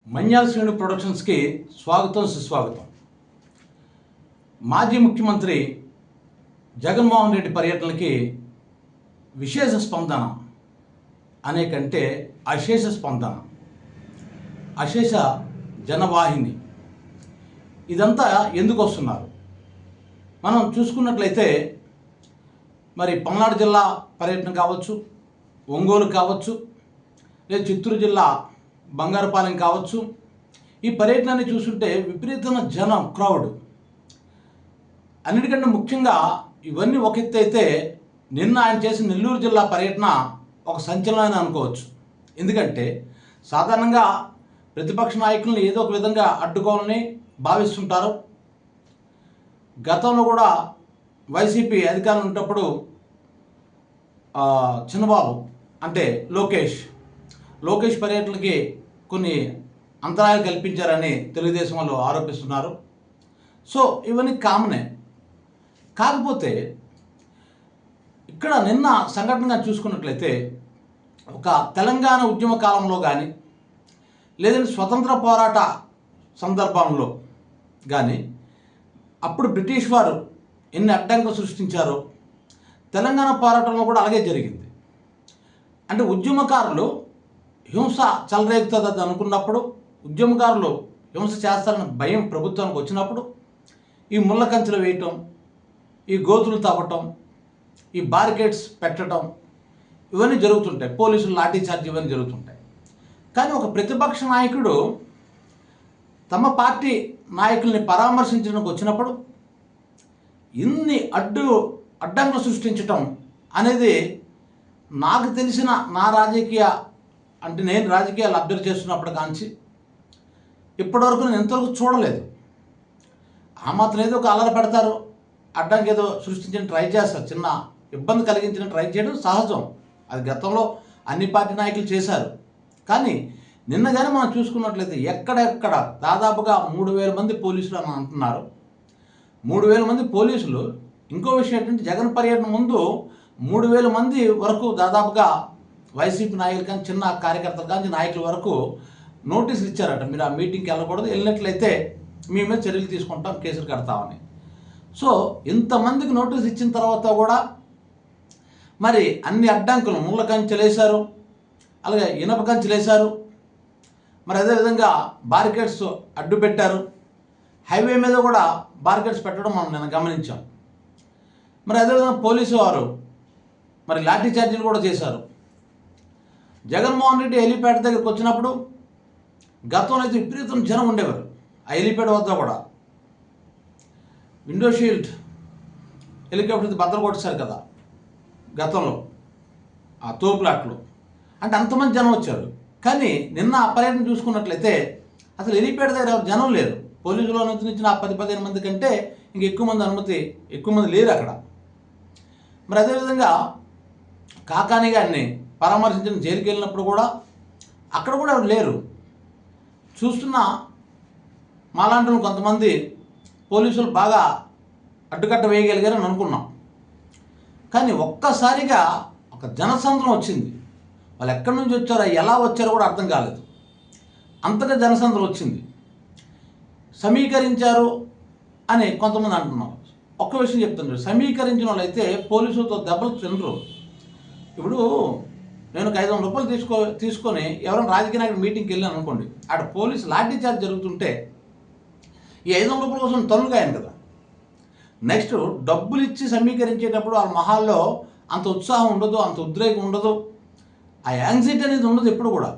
మన్యాల శ్రేణు ప్రొడక్షన్స్కి స్వాగతం సుస్వాగతం. మాజీ ముఖ్యమంత్రి జగన్మోహన్ రెడ్డి పర్యటనకి విశేష స్పందన అనే కంటే అశేష స్పందన, అశేష జనవాహిని. ఇదంతా ఎందుకు వస్తున్నారు? మనం చూసుకున్నట్లయితే మరి పల్నాడు జిల్లా పర్యటన కావచ్చు, ఒంగోలు కావచ్చు, లేదా చిత్తూరు జిల్లా బంగారుపాలెం కావచ్చు, ఈ పర్యటనని చూస్తుంటే విపరీతమైన జనం, క్రౌడ్. అన్నిటికంటే ముఖ్యంగా ఇవన్నీ ఒక ఎత్తు అయితే నిన్న ఆయన చేసిన నెల్లూరు జిల్లా పర్యటన ఒక సంచలనం అనుకోవచ్చు. ఎందుకంటే సాధారణంగా ప్రతిపక్ష నాయకులను ఏదో ఒక విధంగా అడ్డుకోవాలని భావిస్తుంటారు. గతంలో కూడా వైసీపీ అధికారంలో ఉన్నప్పుడు చిన్నబాబు అంటే లోకేష్ పర్యటనకి కొన్ని అంతరాయాలు కల్పించారని తెలుగుదేశం వాళ్ళు ఆరోపిస్తున్నారు. సో ఇవన్నీ కామనే. కాకపోతే ఇక్కడ నిన్న సంఘటనగా చూసుకున్నట్లయితే ఒక తెలంగాణ ఉద్యమ కాలంలో కానీ, లేదంటే స్వతంత్ర పోరాట సందర్భంలో కానీ అప్పుడు బ్రిటిష్ వారు ఎన్ని అడ్డంకులు సృష్టించారో తెలంగాణ పోరాటంలో కూడా అలాగే జరిగింది. అంటే ఉద్యమకారులు హింస చెలరేగుతుంది అనుకున్నప్పుడు, ఉద్యమకారులు హింస చేస్తారన్న భయం ప్రభుత్వానికి వచ్చినప్పుడు ఈ ముళ్ళ కంచెలు వేయటం, ఈ గోతులు తవ్వటం, ఈ బారికేడ్స్ పెట్టడం, ఇవన్నీ జరుగుతుంటాయి. పోలీసులు లాఠీ చార్జ్ ఇవన్నీ జరుగుతుంటాయి. కానీ ఒక ప్రతిపక్ష నాయకుడు తమ పార్టీ నాయకుల్ని పరామర్శించడానికి వచ్చినప్పుడు ఇన్ని అడ్డంకులు సృష్టించటం అనేది నాకు తెలిసిన నేను రాజకీయాలు అబ్జర్వ్ చేస్తున్నప్పుడు కాంచి ఇప్పటివరకు నేను ఎంతవరకు చూడలేదు. ఆ మాత్రం ఏదో ఒక అల్లరి పెడతారు, అడ్డంకి ఏదో సృష్టించడం ట్రై చేస్తారు, చిన్న ఇబ్బంది కలిగించడం ట్రై చేయడం సహజం. అది గతంలో అన్ని పార్టీ నాయకులు చేశారు. కానీ నిన్న కానీ మనం చూసుకున్నట్లయితే ఎక్కడెక్కడ దాదాపుగా 3,000 మంది పోలీసులు అని అంటున్నారు. 3,000 మంది పోలీసులు. ఇంకో విషయం ఏంటంటే జగన్ పర్యటన ముందు 3,000 మంది వరకు దాదాపుగా వైసీపీ నాయకులు కానీ, చిన్న కార్యకర్తలు కానీ, నాయకుల వరకు నోటీసులు ఇచ్చారట. మీరు ఆ మీటింగ్కి వెళ్ళకూడదు, వెళ్ళినట్లయితే మీ మీద చర్యలు తీసుకుంటాం, కేసులు కడతామని. సో ఇంతమందికి నోటీసు ఇచ్చిన తర్వాత కూడా మరి అన్ని అడ్డంకులు, ముళ్ళ కంచెలు వేశారు, అలాగే ఇనప కంచెలు వేశారు, మరి అదేవిధంగా బారికేడ్స్ అడ్డు పెట్టారు. హైవే మీద కూడా బారికేడ్స్ పెట్టడం మనం నేను గమనించాం. మరి అదేవిధంగా పోలీసు వారు మరి లాఠీ చార్జీలు కూడా చేశారు. జగన్మోహన్ రెడ్డి హెలీప్యాడ్ దగ్గరికి వచ్చినప్పుడు గతంలో అయితే విపరీతం జనం ఉండేవారు. ఆ హెలీప్యాడ్ వద్ద కూడా విండో షీల్డ్ హెలికాప్టర్ బద్దలు కొట్టేశారు కదా గతంలో ఆ తోపులాట్లు. అంటే అంతమంది జనం వచ్చారు. కానీ నిన్న ఆ పర్యటన చూసుకున్నట్లయితే అసలు హెలీప్యాడ్ దగ్గర ఎవరు జనం లేరు. పోలీసులు అనుమతించిన ఆ 10-15 మంది కంటే ఇంక ఎక్కువ మంది లేరు అక్కడ. మరి అదేవిధంగా కాకాని గారిని పరామర్శించిన జైలుకి వెళ్ళినప్పుడు కూడా అక్కడ కూడా ఎవరు లేరు. చూస్తున్న మాలాంటి కొంతమంది పోలీసులు బాగా అడ్డుకట్ట వేయగలిగారని అనుకున్నాం. కానీ ఒక్కసారిగా ఒక జనసంద్రం వచ్చింది. వాళ్ళు ఎక్కడి నుంచి వచ్చారో, ఎలా వచ్చారో కూడా అర్థం కాలేదు. అంతగా జనసంద్రం వచ్చింది. సమీకరించారు అని కొంతమంది అంటున్నారు. ఒక్క విషయం చెప్తున్నారు, సమీకరించిన వాళ్ళు అయితే పోలీసులతో దెబ్బలు తినరు. ఇప్పుడు నేను ఒక 500 రూపాయలు తీసుకొని ఎవరైనా రాజకీయ నాయకుడు మీటింగ్కి వెళ్ళాను అనుకోండి, అక్కడ పోలీసు లాఠీ చార్జ్ జరుగుతుంటే ఈ 500 రూపాయల కోసం తనుగాయను కదా. నెక్స్ట్ డబ్బులు ఇచ్చి సమీకరించేటప్పుడు వాళ్ళ మొహాల్లో అంత ఉత్సాహం ఉండదు, అంత ఉద్రేకం ఉండదు, ఆ యాంగ్జైటీ అనేది ఉండదు ఎప్పుడు కూడా.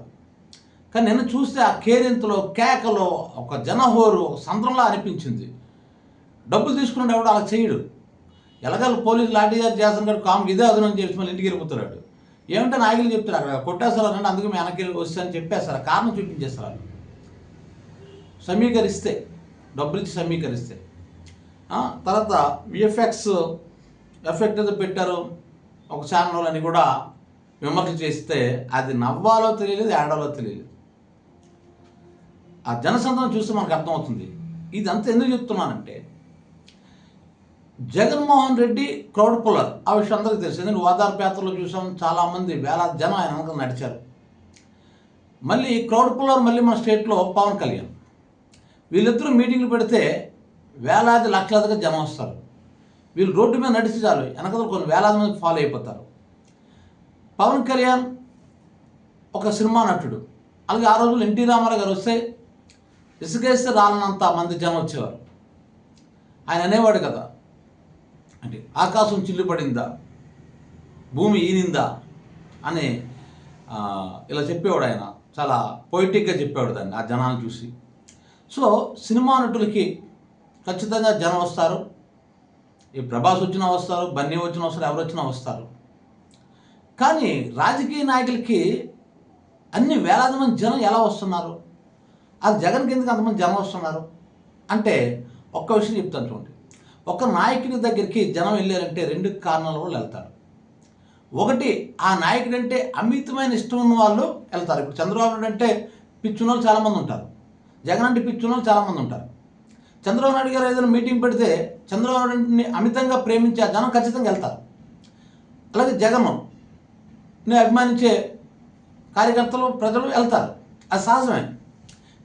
కానీ నిన్న చూస్తే ఆ కేరింతలో, కేకలో, ఒక జనహోరు, ఒక సంద్రంలా అనిపించింది. డబ్బులు తీసుకున్నాడు ఎవడు అలా చేయడు. ఎలాగలు పోలీసు లాఠీ చార్జ్ చేస్తున్నాడు, కాముకి ఇదే అదును అని చెప్పి మళ్ళీ ఇంటికి వెళ్ళిపోతున్నాడు. ఏమంటే నాయకులు చెప్తారు అక్కడ కొట్టేస్తారు అంటే అందుకు మీ వెనక్కి వస్తారని చెప్పేస్తారు, కారణం చూపించేస్తారు. సమీకరిస్తే, డబ్బులు ఇచ్చి సమీకరిస్తే. తర్వాత విఎఫ్ఎక్స్ ఎఫెక్ట్ ఏదో పెట్టారు ఒక ఛానల్ అని కూడా విమర్శ చేస్తే అది నవ్వాలో తెలియలేదు, ఏడాలో తెలియలేదు. ఆ జనసంద్రం చూస్తే మనకు అర్థమవుతుంది. ఇదంతా ఎందుకు చెప్తున్నానంటే జగన్మోహన్ రెడ్డి క్రౌడ్ పుల్లర్, ఆ విషయం అందరికీ తెలుసు. ఎందుకంటే ఓదార్పు యాత్రలో చూసాం, చాలామంది వేలాది జనం ఆయన వెనక నడిచారు. మళ్ళీ క్రౌడ్ పుల్లర్ మళ్ళీ మన స్టేట్లో పవన్ కళ్యాణ్. వీళ్ళిద్దరూ మీటింగ్లు పెడితే వేలాది లక్షలాదిగా జనం వస్తారు. వీళ్ళు రోడ్డు మీద నడిచి చాలు వెనకదో కొన్ని వేలాది మంది ఫాలో అయిపోతారు. పవన్ కళ్యాణ్ ఒక సినిమా నటుడు. అలాగే ఆ రోజులు ఎన్టీ రామారావు గారు వస్తే ఇసుకేస్తే రాలనంత మంది జనం వచ్చేవారు. ఆయన అనేవాడు కదా, అంటే ఆకాశం చిల్లుపడిందా, భూమి ఈనిందా అని ఇలా చెప్పేవాడు ఆయన. చాలా పొయిటిక్గా చెప్పేవాడు దాన్ని ఆ జనాన్ని చూసి. సో సినిమా నటులకి ఖచ్చితంగా జనం వస్తారు. ఈ ప్రభాస్ వచ్చినా వస్తారు, బన్నీ వచ్చినా వస్తారు, ఎవరు వచ్చినా వస్తారు. కానీ రాజకీయ నాయకులకి అన్ని వేలాది మంది జనం ఎలా వస్తున్నారు? అది జగన్కి ఎందుకు అంతమంది జనం వస్తున్నారు అంటే ఒక్క విషయం చెప్తాను చూడండి. ఒక నాయకుడి దగ్గరికి జనం వెళ్ళారంటే 2 కారణాల వల్ల వెళ్తారు. ఒకటి, ఆ నాయకుడు అంటే అమితమైన ఇష్టం ఉన్న వాళ్ళు వెళ్తారు. ఇప్పుడు చంద్రబాబు నాయుడు అంటే పిచ్చున్న వాళ్ళు చాలామంది ఉంటారు, జగన్ అంటే పిచ్చున్న వాళ్ళు చాలామంది ఉంటారు. చంద్రబాబు నాయుడు గారు ఏదైనా మీటింగ్ పెడితే చంద్రబాబు నాయుడిని అమితంగా ప్రేమించే ఆ జనం ఖచ్చితంగా వెళ్తారు. అలాగే జగన్ని అభిమానించే కార్యకర్తలు ప్రజలు వెళ్తారు, అది సహజమే.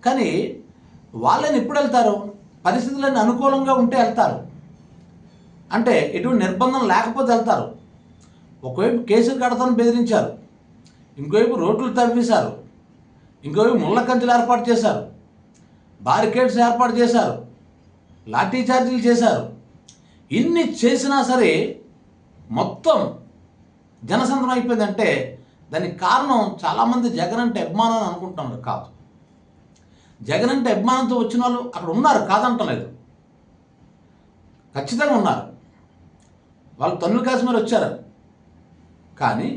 కానీ వాళ్ళని ఎప్పుడు వెళ్తారు? పరిస్థితులన్నీ అనుకూలంగా ఉంటే వెళ్తారు. అంటే ఎటువంటి నిర్బంధం లేకపోతే వెళ్తారు. ఒకవైపు కేసులు కడతాను బెదిరించారు, ఇంకోవైపు రోడ్లు తవ్వేశారు, ఇంకోవైపు ముళ్ళ కంచెలు ఏర్పాటు చేశారు, బారికేడ్స్ ఏర్పాటు చేశారు, లాఠీ చార్జీలు చేశారు. ఇన్ని చేసినా సరే మొత్తం జనసంద్రం అయిపోయిందంటే దానికి కారణం చాలామంది జగన్ అంటే అభిమానం అని అనుకుంటున్నారు. కాదు, జగన్ అంటే అభిమానంతో వచ్చిన వాళ్ళు అక్కడ ఉన్నారు, కాదంటలేదు, ఖచ్చితంగా ఉన్నారు. వాళ్ళు తన్నులు కాశ్మీర్ వచ్చారు. కానీ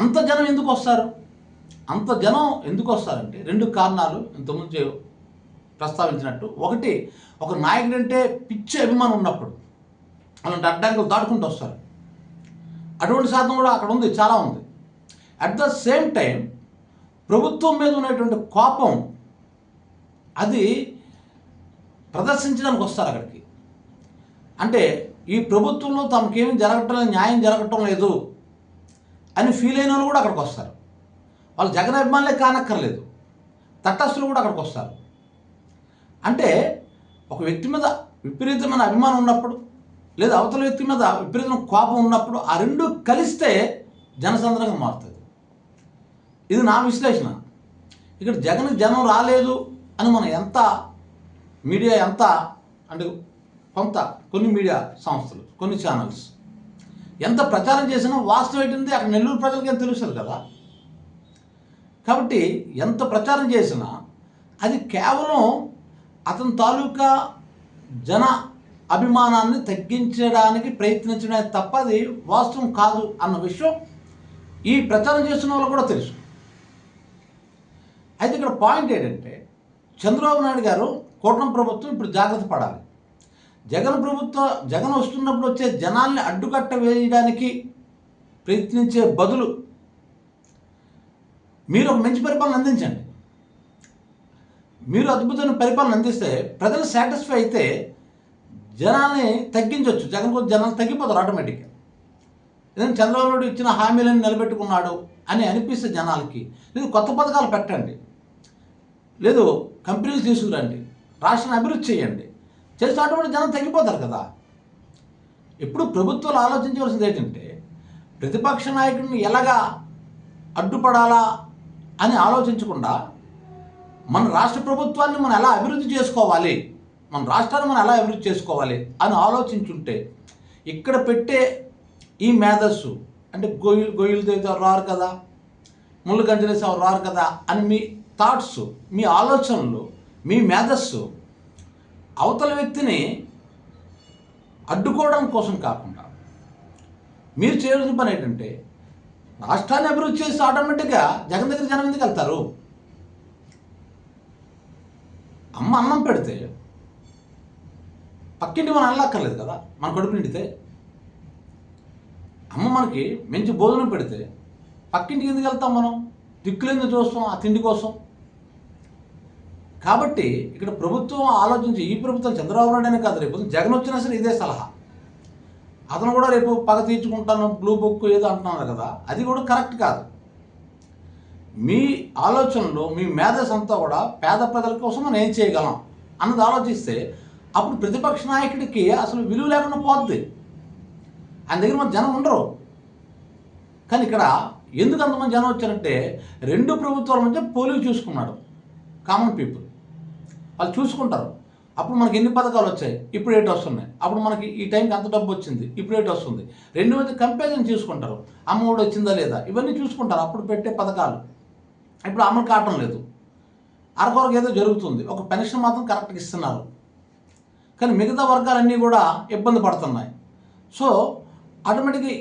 అంత జనం ఎందుకు వస్తారు? అంత జనం ఎందుకు వస్తారంటే 2 కారణాలు ఇంతకుముందు ప్రస్తావించినట్టు. ఒకటి, ఒక నాయకుడు అంటే పిచ్చి అభిమానం ఉన్నప్పుడు అలాంటి అడ్డంకులు దాటుకుంటూ వస్తారు. అటువంటి శాతం కూడా అక్కడ ఉంది, చాలా ఉంది. అట్ ద సేమ్ టైం ప్రభుత్వం మీద ఉన్నటువంటి కోపం అది ప్రదర్శించడానికి వస్తారు అక్కడికి. అంటే ఈ ప్రభుత్వంలో తమకేమీ జరగటం లేదు, న్యాయం జరగటం లేదు అని ఫీల్ అయిన వాళ్ళు కూడా అక్కడికి వస్తారు. వాళ్ళు జగన్ అభిమానులే కానక్కర్లేదు, తటస్థులు కూడా అక్కడికి వస్తారు. అంటే ఒక వ్యక్తి మీద విపరీతమైన అభిమానం ఉన్నప్పుడు లేదా అవతల వ్యక్తి మీద విపరీతమైన కోపం ఉన్నప్పుడు ఆ 2 కలిస్తే జనసంద్రంగా మారుతుంది. ఇది నా విశ్లేషణ. ఇక్కడ జనం రాలేదు అని మనం ఎంత మీడియా ఎంత అంటే కొన్ని మీడియా సంస్థలు, కొన్ని ఛానల్స్ ఎంత ప్రచారం చేసినా వాస్తవం ఏంటంటే అక్కడ నెల్లూరు ప్రజలకి ఏం తెలుస్తుంది కదా. కాబట్టి ఎంత ప్రచారం చేసినా అది కేవలం అతని తాలూకా జన అభిమానాన్ని తగ్గించడానికి ప్రయత్నించడమే తప్ప అది వాస్తవం కాదు అన్న విషయం ఈ ప్రచారం చేస్తున్న వాళ్ళు కూడా తెలుసు. అయితే ఇక్కడ పాయింట్ ఏంటంటే చంద్రబాబు నాయుడు గారు కూటమి ప్రభుత్వం ఇప్పుడు జాగ్రత్త పడాలి. జగన్ వస్తున్నప్పుడు వచ్చే జనాల్ని అడ్డుకట్ట వేయడానికి ప్రయత్నించే బదులు మీరు ఒక మంచి పరిపాలన అందించండి. మీరు అద్భుతమైన పరిపాలన అందిస్తే ప్రజలు సాటిస్ఫై అయితే జనాల్ని తగ్గించవచ్చు. జగన్ కోసం జనాలు తగ్గిపోతారు ఆటోమేటిక్గా. ఏదైనా చంద్రబాబు నాయుడు ఇచ్చిన హామీలను నిలబెట్టుకున్నాడు అని అనిపిస్తే జనాలకి, లేదు కొత్త పథకాలు పెట్టండి, లేదు కంపెనీలు తీసుకురండి, రాష్ట్రాన్ని అభివృద్ధి చేయండి, చేస్తే ఆటోమేటిక్ జనం తగ్గిపోతారు కదా. ఇప్పుడు ప్రభుత్వాలు ఆలోచించవలసింది ఏంటంటే ప్రతిపక్ష నాయకుడిని ఎలాగా అడ్డుపడాలా అని ఆలోచించకుండా మన రాష్ట్ర ప్రభుత్వాన్ని మనం ఎలా అభివృద్ధి చేసుకోవాలి, మన రాష్ట్రాన్ని మనం ఎలా అభివృద్ధి చేసుకోవాలి అని ఆలోచించుంటే ఇక్కడ పెట్టే ఈ మేధస్సు అంటే గొయ్యలు తెగితే రారు కదా, ముళ్ళు కంచెలేసి ఎవరు రారు కదా అని మీ థాట్స్, మీ ఆలోచనలు, మీ మేధస్సు అవతల వ్యక్తిని అడ్డుకోవడం కోసం కాకుండా మీరు చేయాల్సిన పని ఏంటంటే రాష్ట్రాన్ని అభివృద్ధి చేసి ఆటోమేటిక్గా జగన్ దగ్గర జనం ఎందుకు వెళ్తారు? అమ్మ అన్నం పెడితే పక్కింటి మనం వెళ్ళక్కర్లేదు కదా. మన కడుపు నిండితే అమ్మ మనకి మంచి భోజనం పెడితే పక్కింటికి ఎందుకు వెళ్తాం? మనం దిక్కులేందుకు చూస్తాం ఆ తిండి కోసం. కాబట్టి ఇక్కడ ప్రభుత్వం ఆలోచించి, ఈ ప్రభుత్వం చంద్రబాబు నాయుడు అనే కాదు, రేపు జగన్ వచ్చినా సరే ఇదే సలహా. అతను కూడా రేపు పగ తీర్చుకుంటాను బ్లూ బుక్ ఏదో అంటున్నారు కదా, అది కూడా కరెక్ట్ కాదు. మీ ఆలోచనలో మీ మేధస్ అంతా కూడా పేద ప్రజల కోసం మనం ఏం చేయగలం అన్నది ఆలోచిస్తే అప్పుడు ప్రతిపక్ష నాయకుడికి అసలు విలువ లేకుండా పోద్ది. ఆయన దగ్గర మన జనం ఉండరు. కానీ ఇక్కడ ఎందుకు అంతమంది జనం వచ్చారంటే 2 ప్రభుత్వాల మధ్య పోలింగ్ చూసుకున్నాడు కామన్ పీపుల్. వాళ్ళు చూసుకుంటారు. అప్పుడు మనకి ఎన్ని పథకాలు వచ్చాయి, ఇప్పుడు ఏంటి వస్తున్నాయి, అప్పుడు మనకి ఈ టైంకి అంత డబ్బు వచ్చింది, ఇప్పుడు ఏంటి వస్తుంది, 2 మధ్య కంపారిజన్ చూసుకుంటారు. అమ్మఒడి వచ్చిందా లేదా ఇవన్నీ చూసుకుంటారు. అప్పుడు పెట్టే పథకాలు ఇప్పుడు అమలు కావటం లేదు, అరకొరకు ఏదో జరుగుతుంది. ఒక పెన్షన్ మాత్రం కరెక్ట్గా ఇస్తున్నారు, కానీ మిగతా వర్గాలన్నీ కూడా ఇబ్బంది పడుతున్నాయి. సో ఆటోమేటిక్గా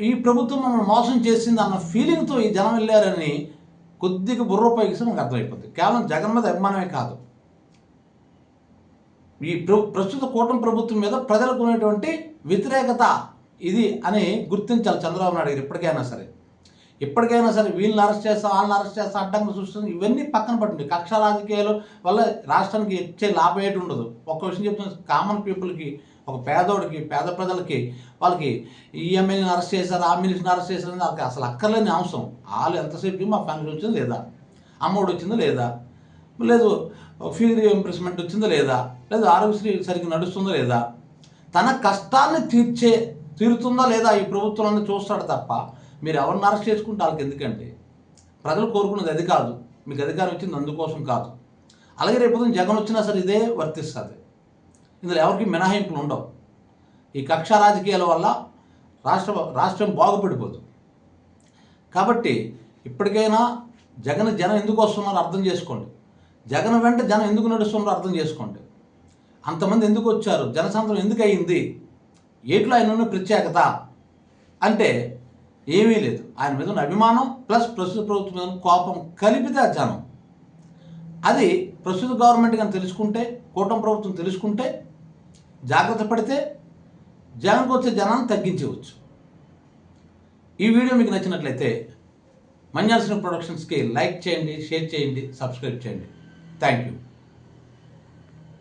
ఈ ప్రభుత్వం మనం మోసం చేసింది అన్న ఫీలింగ్తో ఈ జనం వెళ్ళారని కొద్దిగా బుర్ర ఉపయోగిస్తే మనకు అర్థమైపోతుంది. కేవలం జగన్ మీద అభిమానమే కాదు, ఈ ప్రస్తుత కూటమి ప్రభుత్వం మీద ప్రజలకు ఉన్నటువంటి వ్యతిరేకత ఇది అని గుర్తించాలి చంద్రబాబు నాయుడు గారు. ఇప్పటికైనా సరే వీళ్ళని అరెస్ట్ చేస్తాం, వాళ్ళని అరెస్ట్ చేస్తాం, అడ్డంగా సృష్టిస్తాం, ఇవన్నీ పక్కన పట్టింది. కక్ష రాజకీయాల వల్ల రాష్ట్రానికి ఇచ్చే లాభం ఏంటి ఉండదు. ఒక్క విషయం చెప్తున్నా, కామన్ పీపుల్కి, ఒక పేదోడికి, పేద ప్రజలకి, వాళ్ళకి ఈ ఎమ్మెల్యేని అరెస్ట్ చేశారు, ఆ మినిస్టర్ని అరెస్ట్ చేశారని వాళ్ళకి అసలు అక్కర్లేని అవసరం. వాళ్ళు ఎంతసేపు మా ఫ్యామిలీ వచ్చిందా లేదా, అమ్మఒడి వచ్చిందా లేదా, లేదు ఫీ రీఎంబర్స్మెంట్ వచ్చిందా లేదా, లేదు ఆరోగ్యశ్రీ సరిగ్గా నడుస్తుందా లేదా, తన కష్టాన్ని తీరుతుందా లేదా ఈ ప్రభుత్వాన్ని చూస్తాడు తప్ప మీరు ఎవరిని అరెస్ట్ చేసుకుంటే వాళ్ళకి ఎందుకంటే ప్రజలు కోరుకున్నది అది కాదు. మీకు అధికారం వచ్చింది అందుకోసం కాదు. అలాగే రేపు జగన్ వచ్చినా సరే ఇదే వర్తిస్తుంది. ఇందులో ఎవరికి మినహాయింపులు ఉండవు. ఈ కక్ష రాజకీయాల వల్ల రాష్ట్రం బాగుపడిపోదు. కాబట్టి ఇప్పటికైనా జనం ఎందుకు వస్తున్నారో అర్థం చేసుకోండి. జగన్ వెంట జనం ఎందుకు నడుస్తున్నారో అర్థం చేసుకోండి. అంతమంది ఎందుకు వచ్చారు, జనసంద్రం ఎందుకు అయింది, ఏట్లో ఆయన ఉన్న ప్రత్యేకత అంటే ఏమీ లేదు. ఆయన మీద ఉన్న అభిమానం ప్లస్ ప్రస్తుత ప్రభుత్వం మీద కోపం కలిపితే ఆ జనం. అది ప్రస్తుత గవర్నమెంట్ కానీ తెలుసుకుంటే, కూటమి ప్రభుత్వం తెలుసుకుంటే, జాగ్రత్త పడితే జగన్కు వచ్చే జనాన్ని తగ్గించవచ్చు. ఈ వీడియో మీకు నచ్చినట్లయితే మంజాల్ సినీ ప్రొడక్షన్స్కి లైక్ చేయండి, షేర్ చేయండి, సబ్స్క్రైబ్ చేయండి. Thank you.